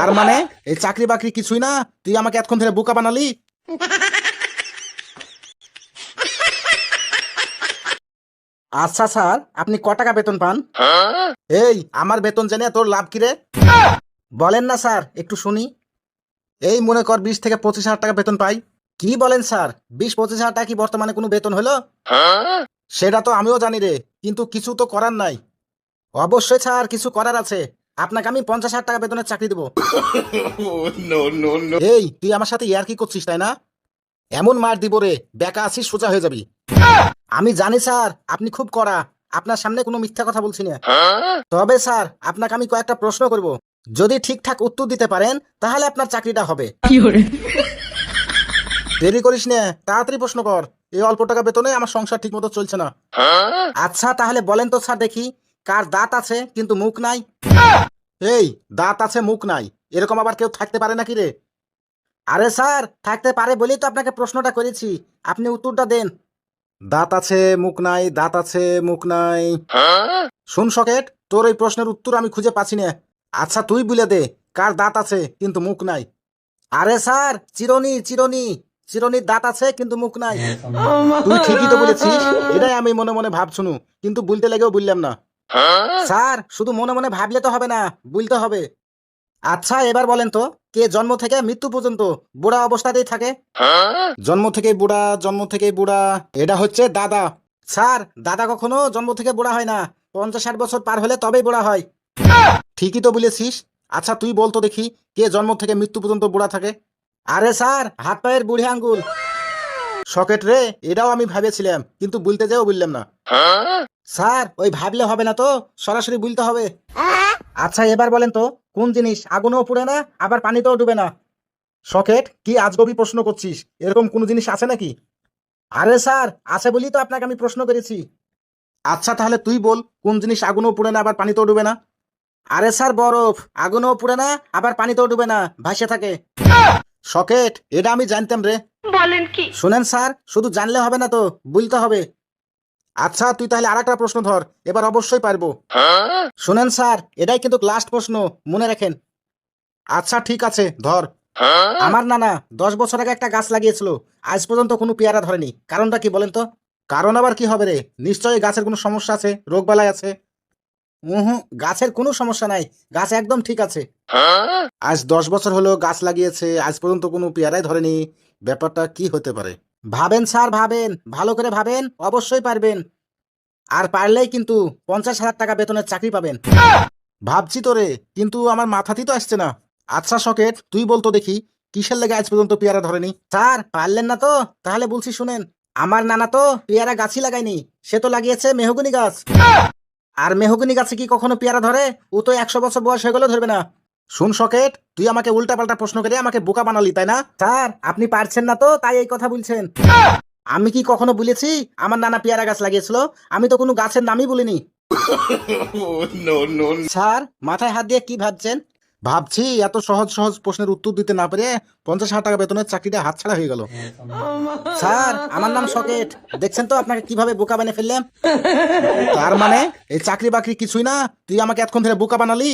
তার মানে এই চাকরি বাকরি কিছুই না, তুই আমাকে এতক্ষণ ধরে বোকা বানালি। আচ্ছা স্যার, আপনি ক টাকা বেতন পান? এই আমার বেতন জেনে তোর লাভ কি রে? বলেন না স্যার, একটু শুনি। এই মনে কর 20 থেকে 25 হাজার টাকা বেতন পাই। কি বলেন স্যার, 20-25 হাজার টাকা কি বর্তমানে কোনো বেতন হলো? সেটা তো আমিও জানি রে, কিন্তু কিছু তো করার নাই। অবশ্যই স্যার, কিছু করার আছে। আপনাকে আমি 50,000 টাকা বেতনের চাকরি দেবো। এই তুই আমার সাথে ইয়ার কি করছিস তাই না? এমন মার দিব রে, বেকা আছিস সোজা হয়ে যাবি। আমি জানি স্যার, আপনি খুব কড়া। আপনার সামনে কোনো মিথ্যা কথা বলছি না। তবে স্যার, আপনাকে আমি কয়েকটা প্রশ্ন করব। যদি ঠিকঠাক উত্তর দিতে পারেন তাহলে আপনার চাকরিটা হবে। দেরি করিস না, তাড়াতাড়ি প্রশ্ন কর। এই অল্প টাকা বেতনে আমার সংসার ঠিক মতো চলছে না। আচ্ছা তাহলে বলেন তো স্যার দেখি, কার দাঁত আছে কিন্তু মুখ নাই? এই দাঁত আছে মুখ নাই, এরকম আবার কেউ থাকতে পারে নাকি রে? আরে স্যার, থাকতে পারে বলেই তো আপনাকে প্রশ্নটা করেছি, আপনি উত্তরটা দেন। দাঁত আছে মুখ নাই, দাঁত আছে মুখ নাই। শুন সকেট, তোর এই প্রশ্নের উত্তর আমি খুঁজে পাচ্ছি না। আচ্ছা তুই বলে দে, কার দাঁত আছে কিন্তু মুখ নাই? আরে স্যার, চিরুনি চিরুনি, চিরুনির দাঁত আছে কিন্তু মুখ নাই। তুই ঠিকই তো বলেছিস, এটাই আমি মনে মনে ভাবছুনু, কিন্তু বলতে লেগেও বললাম না। স্যার, শুধু মনে মনে ভাবলে তো হবে না, বলতে হবে। আচ্ছা এবার বলেন তো, কে জন্ম থেকে মৃত্যু পর্যন্ত বুড়া অবস্থাতেই থাকে? জন্ম থেকেই বুড়া, জন্ম থেকেই বুড়া, এটা হচ্ছে দাদা। স্যার, দাদা কখনো জন্ম থেকে বুড়া হয় না, 50-60 বছর পার হলে তবেই বুড়া হয়। ঠিকই তো বলেছিস। আচ্ছা তুই বলতো দেখি, কে জন্ম থেকে মৃত্যু পর্যন্ত বুড়া থাকে? আরে স্যার, হাত পায়ের বুড়ি আঙ্গুল। সকেট রে, এটাও আমি ভেবেছিলাম, কিন্তু বলতে যেও বললাম না। স্যার, ওই ভাবলে হবে না তো, সরাসরি বলতে হবে। আচ্ছা এবার বলেন তো, কোন জিনিস আগুনেও পুড়ে না আবার পানিতেও ডুবে না? সকেট, কি আজগবি প্রশ্ন করছিস, এরকম কোন জিনিস আছে নাকি? আরে স্যার, আছে বলি তো আপনাকে আমি প্রশ্ন করেছি। আচ্ছা তাহলে তুই বল, কোন জিনিস আগুনেও পুড়ে না আবার পানিতেও ডুবে না? আরে স্যার, বরফ আগুনেও পুড়ে না আবার পানিতেও ডুবে না, ভাসে থাকে। সকেট, এটা আমি জানতাম রে। বলেন কি? শুনেন স্যার, শুধু জানলে হবে না তো, বলতে হবে। আচ্ছা তুই তাহলে আর একটা প্রশ্ন ধর, এবার অবশ্যই পারবো। শুনেন স্যার, এটাই কিন্তু লাস্ট প্রশ্ন, মনে রাখেন। আচ্ছা ঠিক আছে, ধর। আমার নানা 10 বছর আগে একটা গাছ লাগিয়েছিল, আজ পর্যন্ত কোনো পেয়ারা ধরেনি, কারণটা কি বলেন তো? কারণ আবার কি হবে রে, নিশ্চয়ই গাছের কোনো সমস্যা আছে, রোগবালাই আছে। গাছের কোনো সমস্যা নাই, গাছ একদম ঠিক আছে। আজ 10 বছর হলো গাছ লাগিয়েছে, আজ পর্যন্ত কোনো পেয়ারাই ধরেনি, ব্যাপারটা কি হতে পারে? ভাবেন স্যার, ভাবেন, ভালো করে ভাবেন, অবশ্যই পারবেন। আর পারলেই কিন্তু 50,000 টাকা বেতনের চাকরি পাবেন। ভাবছি তো রে, কিন্তু আমার মাথাতেই তো আসছে না। আচ্ছা সকেট, তুই বলতো দেখি, কিসের লেগে আজ পর্যন্ত পেয়ারা ধরেনি? স্যার, পারলেন না তো, তাহলে বলছি শুনেন। আমার নানা তো পেয়ারা গাছই লাগায়নি, সে তো লাগিয়েছে মেহগনি গাছ। আর মেহগনি গাছে কি কখনো পেয়ারা ধরে? ও তো 100 বছর বয়স হয়ে গেলেও ধরবে না। শুন সকেট, তুই আমাকে উল্টা পাল্টা প্রশ্ন করে আমাকে বোকা বানালি তাই না? স্যার, আপনি পারছেন না তো তাই এই কথা বলছেন। আমি কি কখনো বলেছি আমার নানা পেয়ারা গাছ লাগিয়েছিল? আমি তো কোনো গাছের নামই বলিনি। স্যার, মাথায় হাত দিয়ে কি ভাবছেন? ভাবছি এত সহজ সহজ প্রশ্নের উত্তর দিতে না পেরে 50,000 টাকা বেতনের চাকরিটা হাতছাড়া হয়ে গেল। স্যার, আমার নাম সকেট, দেখছেন তো আপনাকে কিভাবে বোকা বানিয়ে ফেললাম। তার মানে এই চাকরি বাকরি কিছুই না, তুই আমাকে এতক্ষণ ধরে বোকা বানালি।